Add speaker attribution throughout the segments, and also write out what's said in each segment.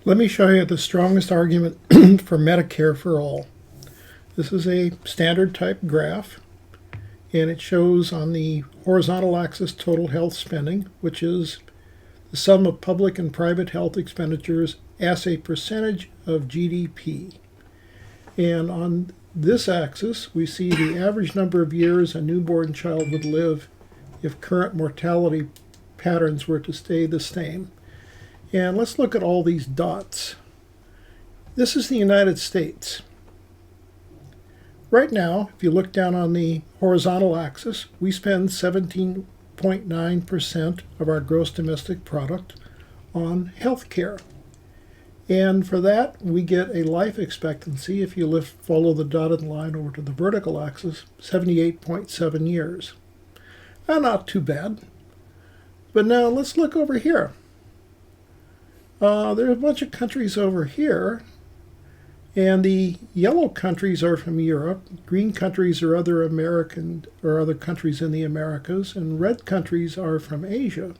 Speaker 1: Let me show you the strongest argument for Medicare for all. This is a standard type graph, and it shows on the horizontal axis total health spending, which is the sum of public and private health expenditures as a percentage of GDP. And on this axis, we see the average number of years a newborn child would live if current mortality patterns were to stay the same. And let's look at all these dots. This is the United States. Right now, if you look down on the horizontal axis, we spend 17.9% of our gross domestic product on health care. And for that, we get a life expectancy, if you follow the dotted line over to the vertical axis, 78.7 years. Not too bad. But now let's look over here. There are a bunch of countries over here, and the yellow countries are from Europe, green countries are other countries in the Americas, and red countries are from Asia.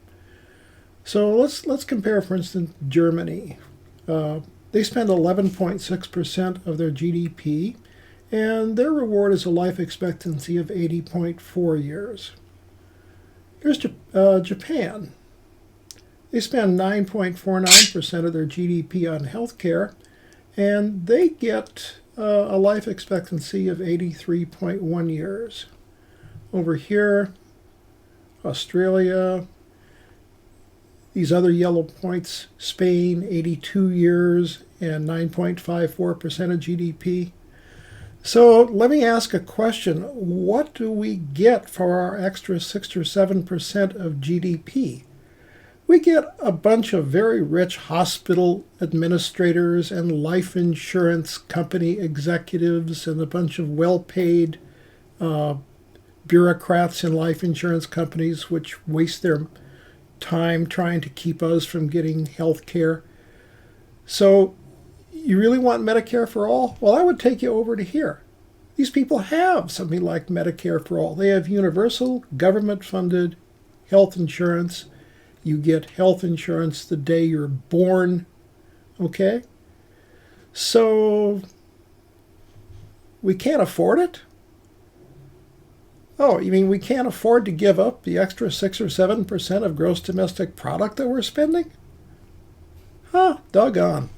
Speaker 1: So let's compare, for instance, Germany. They spend 11.6% of their GDP, and their reward is a life expectancy of 80.4 years. Here's Japan. They spend 9.49% of their GDP on healthcare, and they get a life expectancy of 83.1 years. Over here, Australia, these other yellow points, Spain, 82 years and 9.54% of GDP. So let me ask a question. What do we get for our extra 6 or 7% of GDP? We get a bunch of very rich hospital administrators and life insurance company executives and a bunch of well-paid bureaucrats in life insurance companies which waste their time trying to keep us from getting health care. So you really want Medicare for all? Well, I would take you over to here. These people have something like Medicare for all. They have universal government-funded health insurance. You get health insurance the day you're born, okay? So we can't afford it? Oh, you mean we can't afford to give up the extra 6 or 7% of gross domestic product that we're spending? Huh, doggone.